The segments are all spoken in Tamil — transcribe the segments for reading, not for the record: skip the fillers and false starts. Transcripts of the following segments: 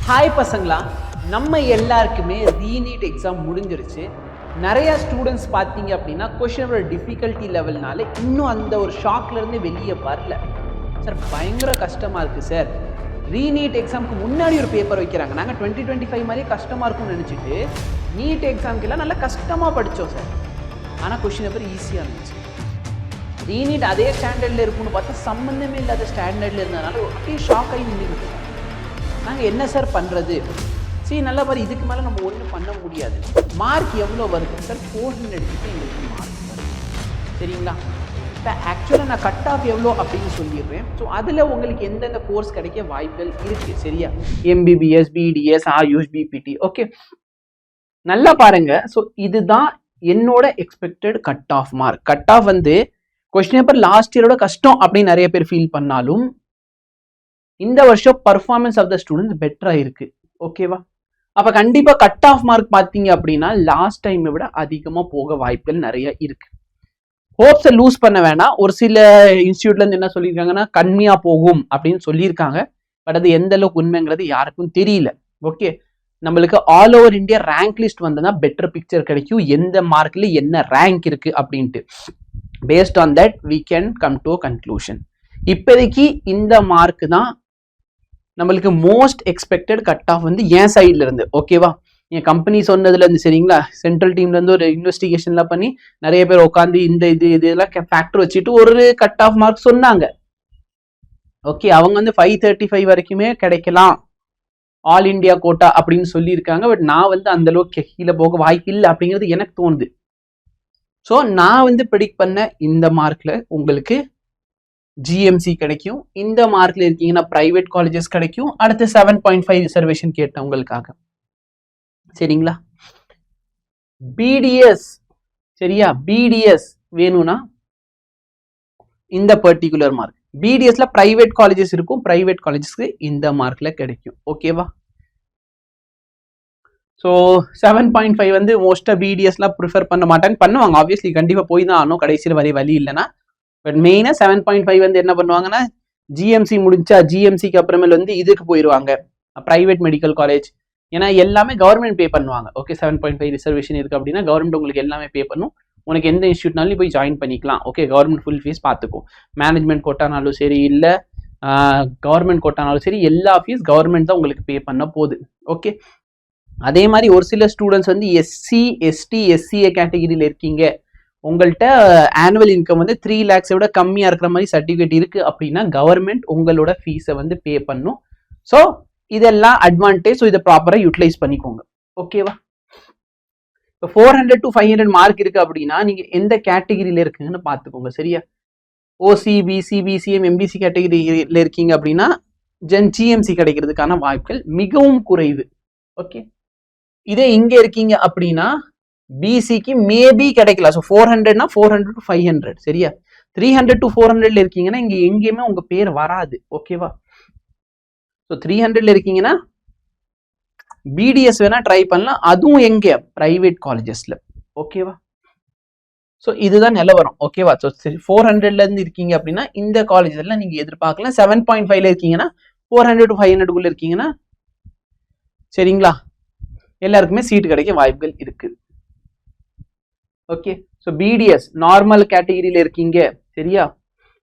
ஹாய் பசங்களா, நம்ம எல்லாருக்குமே ரீநீட் எக்ஸாம் முடிஞ்சிருச்சு. நிறையா ஸ்டூடெண்ட்ஸ் பார்த்தீங்க அப்படின்னா கொஷினோட டிஃபிகல்ட்டி லெவல்னால இன்னும் அந்த ஒரு ஷாக்லேருந்து வெளியே வரல. சார் பயங்கர கஷ்டமாக இருக்குது சார், ரீநீட் எக்ஸாமுக்கு முன்னாடி ஒரு பேப்பர் வைக்கிறாங்க, நாங்கள் 2025 மாதிரியே கஷ்டமாக இருக்கும்னு நினச்சிட்டு நீட் எக்ஸாமுக்கெல்லாம் நல்லா கஷ்டமாக படித்தோம் சார். ஆனால் கொஷின் பேப்பர் ஈஸியாக இருந்துச்சு. ரீநீட் அதே ஸ்டாண்டர்டில் இருக்கும்னு பார்த்தா சம்மந்தமே இல்லாத ஸ்டாண்டர்டில் இருந்ததுனால அப்படியே ஷாக் ஆகி நின்றுட்டு நாங்கள் என்ன சார் பண்ணுறது? சரி நல்லா பாரு, இதுக்கு மேலே நம்ம ஒன்றும் பண்ண முடியாது. மார்க் எவ்வளோ வருது சார்? 400 எங்களுக்கு மார்க் வருது. சரிங்களா? இப்போ ஆக்சுவலாக நான் கட் ஆஃப் எவ்வளோ அப்படின்னு சொல்லிடுறேன். ஸோ அதில் உங்களுக்கு எந்தெந்த கோர்ஸ் கிடைக்க வாய்ப்புகள் இருக்குது. சரியா? MBBS, BDS, AYUSH, BPT. Okay, நல்லா பாருங்க. ஸோ இதுதான் என்னோட expected cut off mark. Cut off வந்து கொஸ்டின் பேப்பர் லாஸ்ட் இயரோட கஷ்டம் அப்படின்னு நிறைய பேர் ஃபீல் பண்ணாலும் இந்த வருஷம் பர்ஃபார்மன்ஸ் ஆஃப் த ஸ்டூடெண்ட்ஸ் பெட்டராக இருக்கு. ஓகேவா? அப்போ கண்டிப்பாக கட் ஆஃப் மார்க் பார்த்தீங்க அப்படின்னா லாஸ்ட் டைமை விட அதிகமாக போக வாய்ப்புகள் நிறைய இருக்கு. ஹோப்ஸை லூஸ் பண்ண வேணாம். ஒரு சில இன்ஸ்டியூட்ல இருந்து என்ன சொல்லியிருக்காங்கன்னா கம்மியாக போகும் அப்படின்னு சொல்லியிருக்காங்க. பட் அது எந்த அளவுக்கு உண்மைங்கிறது யாருக்கும் தெரியல. ஓகே, நம்மளுக்கு all over India rank list வந்ததுன்னா பெட்டர் பிக்சர் கிடைக்கும், எந்த மார்க்ல என்ன ரேங்க் இருக்கு அப்படின்ட்டு. Based on that we can come to a conclusion. இப்போதைக்கு இந்த மார்க் தான் நம்மளுக்கு மோஸ்ட் எக்ஸ்பெக்டட் கட் ஆஃப் வந்து என் சைட்ல இருந்து. ஓகேவா? என் கம்பெனி சொன்னதுல இருந்து. சரிங்களா? சென்ட்ரல் டீம்ல இருந்து ஒரு இன்வெஸ்டிகேஷன்லாம் பண்ணி நிறைய பேர் உட்காந்து இந்த இதெல்லாம் ஃபேக்டர் வச்சுட்டு ஒரு கட் ஆஃப் மார்க் சொன்னாங்க. ஓகே, அவங்க வந்து 535 வரைக்குமே கிடைக்கலாம் ஆல் இண்டியா கோட்டா அப்படின்னு சொல்லியிருக்காங்க. பட் நான் வந்து அந்த அளவுக்கு கீழே போக வாய்ப்பு இல்லை அப்படிங்கிறது எனக்கு தோணுது. ஸோ நான் வந்து ப்ரெடிக்ட் பண்ண இந்த மார்க்ல உங்களுக்கு ஜிஎம்சி கிடைக்கும். இந்த மார்க்ல இருக்கீங்கன்னா பிரைவேட் காலேஜஸ் கிடைக்கும். அடுத்து 7.5 ரிசர்வேஷன் கேட்டேன் உங்களுக்காக. சரிங்களா? பிடிஎஸ், சரியா? பிடிஎஸ் வேணும்னா இந்த பர்டிகுலர் மார்க். பிடிஎஸ்ல பிரைவேட் காலேஜஸ் இருக்கும், பிரைவேட் காலேஜஸ்க்கு இந்த மார்க்ல கிடைக்கும். ஓகேவா? ஸோ 7.5 வந்து மோஸ்டா பிடிஎஸ்லாம் ப்ரிஃபர் பண்ண மாட்டாங்க. பண்ணுவாங்க ஆப்வியஸ்லி, கண்டிப்பாக போய் தான் ஆகணும் கடைசியில் வழி இல்லைன்னா. பட் மெயினாக 7.5 வந்து என்ன பண்ணுவாங்கன்னா ஜிஎம்சி முடிஞ்சா ஜிஎம்சிக்கு அப்புறமேல வந்து இதுக்கு போயிடுவாங்க, பிரைவேட் மெடிக்கல் காலேஜ். ஏன்னா எல்லாமே கவர்மெண்ட் பே பண்ணுவாங்க. ஓகே, 7.5 ரிசர்வேஷன் இருக்கு அப்படின்னா கவர்மெண்ட் உங்களுக்கு எல்லாமே பே பண்ணும். உனக்கு எந்த இன்ஸ்டியூட்னாலும் போய் ஜாயின் பண்ணிக்கலாம். ஓகே, கவர்மெண்ட் ஃபுல் ஃபீஸ் பார்த்துக்கும். மேனேஜ்மெண்ட் கோட்டானாலும் சரி, இல்லை கவர்மெண்ட் கோட்டானாலும் சரி, எல்லா ஃபீஸ் கவர்மெண்ட் தான் உங்களுக்கு பே பண்ண போகுது. ஓகே, அதே மாதிரி ஒரு சில ஸ்டூடெண்ட்ஸ் வந்து எஸ்சி, எஸ்டி, எஸ்சிஏ கேட்டகிரியில் இருக்கீங்க, உங்கள்கிட்ட ஆனுவல் இன்கம் வந்து 3 lakhs விட கம்மியாக இருக்கிற மாதிரி சர்டிஃபிகேட் இருக்கு அப்படின்னா கவர்மெண்ட் உங்களோட ஃபீஸை வந்து பே பண்ணும். ஸோ இதெல்லாம் அட்வான்டேஜ். ஸோ இதை ப்ராப்பராக யூட்டிலைஸ் பண்ணிக்கோங்க. ஓகேவா? இப்போ 400 to 500 மார்க் இருக்கு அப்படின்னா நீங்க எந்த கேட்டகிரியில இருக்குங்கன்னு பார்த்துக்கோங்க. சரியா? ஓசி, பிசி, பிசிஎம், எம்பிசி கேட்டகிரியில இருக்கீங்க அப்படின்னா ஜிஎம்சி கிடைக்கிறதுக்கான வாய்ப்புகள் மிகவும் குறைவு. ஓகே, இதே இங்க இருக்கீங்க அப்படின்னா பிசிக்கு மேபி கிடைக்கலாம். ஸோ 400னா 400 to 500. சரியா? 300 to 400ல இருக்கீங்கன்னா இங்க எங்கேயுமே உங்க பேர் வராது. ஓகேவா? ஸோ 300ல இருக்கீங்கன்னா பிடிஎஸ் வேணா ட்ரை பண்ணலாம், அதுவும் எங்க பிரைவேட் காலேஜஸ்ல. ஓகேவா? ஸோ இதுதான் நிலவரம். ஓகேவா? ஸோ 400ல இருந்து இருக்கீங்க அப்படின்னா இந்த காலேஜஸ்ல நீங்க எதிர்பார்க்கலாம். 7.5ல இருக்கீங்கன்னா 400 to 500க்குள்ள இருக்கீங்கன்னா சரிங்களா, எல்லாருக்குமே சீட் கிடைக்க வாய்ப்புகள் இருக்கு. ஓகே, ஸோ பிடிஎஸ் நார்மல் கேட்டகிரியில இருக்கீங்க. சரியா?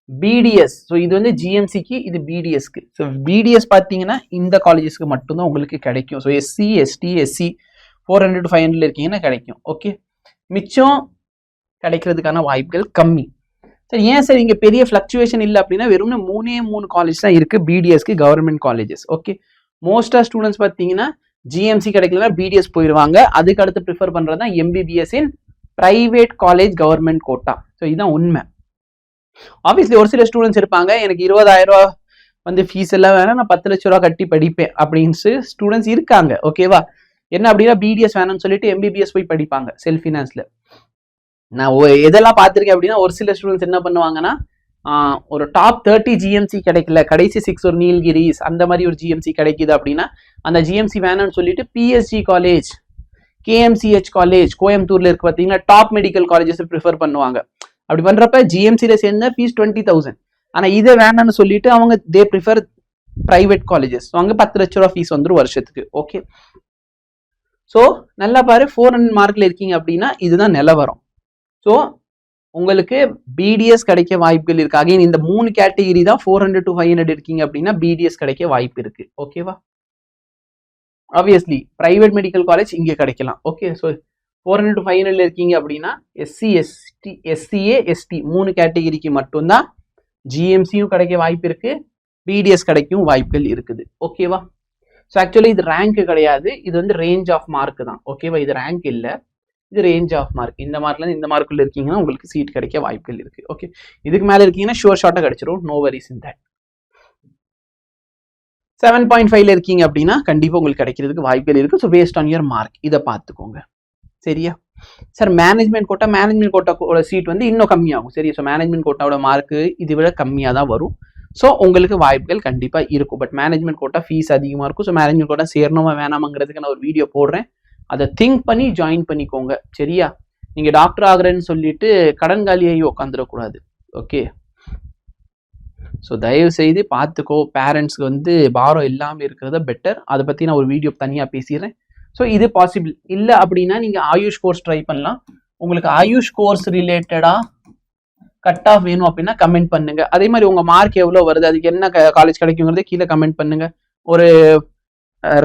பிடிஎஸ், ஸோ இது வந்து ஜிஎம்சிக்கு, இது பிடிஎஸ்க்கு. ஸோ பிடிஎஸ் பார்த்தீங்கன்னா இந்த காலேஜஸ்க்கு மட்டும்தான் உங்களுக்கு கிடைக்கும். So SC, ST, SC 400 to 500ல இருக்கீங்கன்னா கிடைக்கும். ஓகே, மிச்சம் கிடைக்கிறதுக்கான வாய்ப்புகள் கம்மி. சரி, ஏன் சார் இங்கே பெரிய ஃப்ளக்சுவேஷன் இல்லை அப்படின்னா வெறும் 3 காலேஜ் தான் இருக்கு பிடிஎஸ்க்கு, கவர்மெண்ட் காலேஜஸ். ஓகே, மோஸ்டா ஸ்டூடெண்ட்ஸ் பார்த்தீங்கன்னா ஜிஎம்சி கிடைக்கலன்னா பிடிஎஸ் போயிடுவாங்க. அதுக்கு அடுத்து ப்ரிஃபர் பண்றது தான் MBBS in private college government quota. So இதுதான் உண்மை. ஆப்வியஸ்லி ஒரு சில ஸ்டூடெண்ட்ஸ் இருப்பாங்க, எனக்கு 20,000 ரூபா வந்து ஃபீஸ் எல்லாம் வேணாம், நான் 10 லட்ச ரூபா கட்டி படிப்பேன் அப்படின்னு ஸ்டூடெண்ட்ஸ் இருக்காங்க. ஓகேவா? என்ன அப்படின்னா பிடிஎஸ் வேணும்னு சொல்லிட்டு எம்பிபிஎஸ் போய் படிப்பாங்க செல்ஃப் ஃபினான்ஸ்ல. நான் எதெல்லாம் பார்த்துருக்கேன் அப்படின்னா ஒரு சில ஸ்டூடெண்ட்ஸ் என்ன பண்ணுவாங்கன்னா ஒரு டாப் 30 ஜிஎம்சி கிடைக்கல, கடைசி 6 ஒரு நீல்கிரிஸ் அந்த மாதிரி ஒரு ஜிஎம்சி கிடைக்குது அப்படின்னா அந்த ஜிஎம்சி வேணும்னு சொல்லிட்டு பிஎஸ்ஜி காலேஜ், கேஎம்சிஹெச் காலேஜ் கோயம்புத்தூர்ல இருக்கு பார்த்தீங்கன்னா டாப் மெடிக்கல் காலேஜஸ் ப்ரிஃபர் பண்ணுவாங்க. அப்படி பண்றப்ப ஜிஎம்சியில சேர்ந்த ஃபீஸ் 20,000. ஆனா இதை வேணாம்னு சொல்லிட்டு அவங்க they prefer private colleges. So அங்கே 10 லட்ச ரூபா ஃபீஸ் வந்துடும் வருஷத்துக்கு. ஓகே, ஸோ நல்லா பாரு, 400 மார்க்ல இருக்கீங்க அப்படின்னா இதுதான் நிலவரம். ஸோ உங்களுக்கு பிடிஎஸ் கிடைக்க வாய்ப்புகள் இருக்கு. அகைன் இந்த 3 கேட்டகிரி தான் 400 to 500 இருக்கீங்க அப்படின்னா பிடிஎஸ் கிடைக்க வாய்ப்பு இருக்கு. ஓகேவா? ஆப்வியஸ்லி பிரைவேட் மெடிக்கல் காலேஜ் இங்கே கிடைக்கலாம். ஓகே, ஸோ 400 to 500 இருக்கீங்க அப்படின்னா எஸ்சி எஸ்டி எஸ்சிஏ எஸ்டி 3 கேட்டகிரிக்கு மட்டும்தான் ஜிஎம்சியும் கிடைக்க வாய்ப்பு இருக்கு, பிடிஎஸ் கிடைக்கும் வாய்ப்புகள் இருக்குது. ஓகேவா? ஸோ ஆக்சுவலி இது ரேங்க் கிடையாது, இது வந்து ரேஞ்ச் ஆஃப் மார்க் தான். ஓகேவா? இது ரேங்க் இல்லை, இது ரேஞ்ச் ஆஃப் மார்க். இந்த மார்க்ல இந்த மார்க்குள்ள இருக்கீங்கன்னா உங்களுக்கு சீட் கிடைக்க வாய்ப்புகள் இருக்கு. ஓகே, இதுக்கு மேல இருக்கீங்கன்னா ஷுவர் ஷார்ட்டா கிடைச்சிரும். No worries in that. 7.5ல இருக்கீங்க அப்படின்னா கண்டிப்பா உங்களுக்கு கிடைக்கிறதுக்கு வாய்ப்புகள் இருக்கு. So based on your mark இதை பார்த்துக்கோங்க. சரியா சார்? மேனேஜ்மெண்ட் கோட்டாவோட சீட் வந்து இன்னும் கம்மியாகும். சரி, ஸோ மேனேஜ்மெண்ட் கோட்டாவோட மார்க் இதை விட கம்மியாக தான் வரும். ஸோ உங்களுக்கு வாய்ப்புகள் கண்டிப்பா இருக்கும். பட் மேனேஜ்மெண்ட் கோட்டா ஃபீஸ் அதிகமாக இருக்கும். ஸோ மேனேஜ்மெண்ட் கோட்டா சேரணுமா வேணாமாங்கிறதுக்கு நான் ஒரு வீடியோ போடுறேன், அதை திங்க் பண்ணி ஜாயின் பண்ணிக்கோங்க. சரியா? நீங்க டாக்டர் ஆகுறேன்னு சொல்லிட்டு கடன் காலியாகி உட்காந்துடக்கூடாது. ஓகே, ஸோ தயவு செய்து பார்த்துக்கோ. பேரண்ட்ஸ்க்கு வந்து பாரம் இல்லாமல் இருக்கிறத பெட்டர். அதை பற்றி நான் ஒரு வீடியோ தனியாக பேசிடுறேன். ஸோ இது பாசிபிள் இல்லை அப்படின்னா நீங்கள் ஆயுஷ் கோர்ஸ் ட்ரை பண்ணலாம். உங்களுக்கு ஆயுஷ் கோர்ஸ் ரிலேட்டடாக கட் ஆஃப் வேணும் அப்படின்னா கமெண்ட் பண்ணுங்க. அதே மாதிரி உங்கள் மார்க் எவ்வளோ வருது, அதுக்கு என்ன காலேஜ் கிடைக்குங்கிறத கீழே கமெண்ட் பண்ணுங்க. ஒரு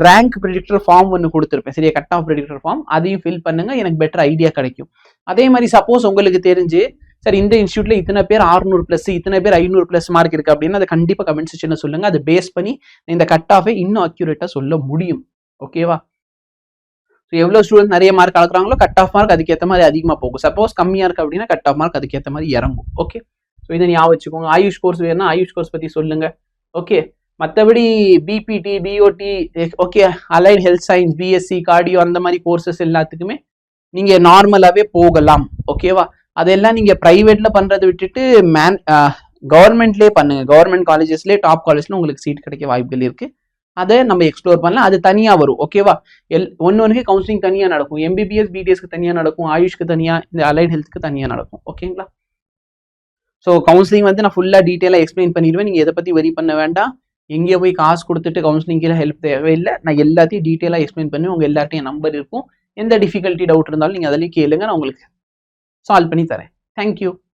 ரேங்க் ப்ரெடிக்டர் ஃபார்ம் ஒன்று கொடுத்துருப்பேன், சரியா? கட் ஆஃப் ப்ரெடிக்டர் ஃபார்ம், அதையும் ஃபில் பண்ணுங்க, எனக்கு பெட்டர் ஐடியா கிடைக்கும். அதே மாதிரி சப்போஸ் உங்களுக்கு தெரிஞ்சு சார் இந்த இன்ஸ்டியூட்ல இத்தனை பேர் 600+, இத்தனை பேர் 500+ மார்க் இருக்கு அப்படின்னா அதை கண்டிப்பாக கமெண்ட் செக்ஷன்ல சொல்லுங்க. அதை பேஸ் பண்ணி இந்த கட் ஆஃபை இன்னும் அக்யூரேட்டா சொல்ல முடியும். ஓகேவா? ஸோ எவ்வளோ ஸ்டூடெண்ட் நிறைய மார்க் கலக்குறாங்களோ கட் ஆஃப் மார்க் அதுக்கேற்ற மாதிரி அதிகமாக போகும். சப்போஸ் கம்மியாக இருக்கு அப்படின்னா கட் ஆஃப் மார்க் அதுக்கேற்ற மாதிரி இறங்கும். ஓகே, ஸோ இதை ஞாபகம் வச்சுக்கோங்க. ஆயுஷ் கோர்ஸ் வேணும்னா ஆயுஷ் கோர்ஸ் பற்றி சொல்லுங்க. ஓகே, மற்றபடி BPT, BOT, okay, allied health science, BSc, cardio அந்த மாதிரி கோர்சஸ் எல்லாத்துக்குமே நீங்க நார்மலாவே போகலாம். ஓகேவா? அதெல்லாம் நீங்க பிரைவேட்ல பண்றதை விட்டுட்டு கவர்மெண்ட்லேயே பண்ணுங்க. கவர்மெண்ட் காலேஜஸ்லேயே டாப் காலேஜ்ல உங்களுக்கு சீட் கிடைக்க வாய்ப்புகள் இருக்கு. அதை நம்ம எக்ஸ்ப்ளோர் பண்ணலாம். அது தனியா வரும். ஓகேவா? ஒன்னொன்னுக்கு கவுன்சிலிங் தனியா நடக்கும். எம்பிபிஎஸ் பிடிஎஸ்க்கு தனியா நடக்கும், ஆயுஷ்க்கு தனியா, இந்த அலைட் ஹெல்த்துக்கு தனியா நடக்கும். ஓகேங்களா? ஸோ கவுன்சிலிங் வந்து நான் ஃபுல்லா டீட்டெயிலாக எக்ஸ்பிளைன் பண்ணிடுவேன். நீங்க எதை பத்தி வெரி பண்ண வேண்டாம். எங்கேயோ போய் காசு கொடுத்துட்டு கவுன்சிலிங் ஹெல்ப் தேவையில்லை. நான் எல்லாத்தையும் டீட்டெயிலாக எக்ஸ்பிளைன் பண்ணி உங்க எல்லார்ட்டையும் நம்பர் இருக்கும். எந்த டிஃபிகல்ட்டி டவுட் இருந்தாலும் நீங்க அதிலேயே கேளுங்க, நான் உங்களுக்கு சால்வ் பண்ணி தரேன். தேங்க்யூ.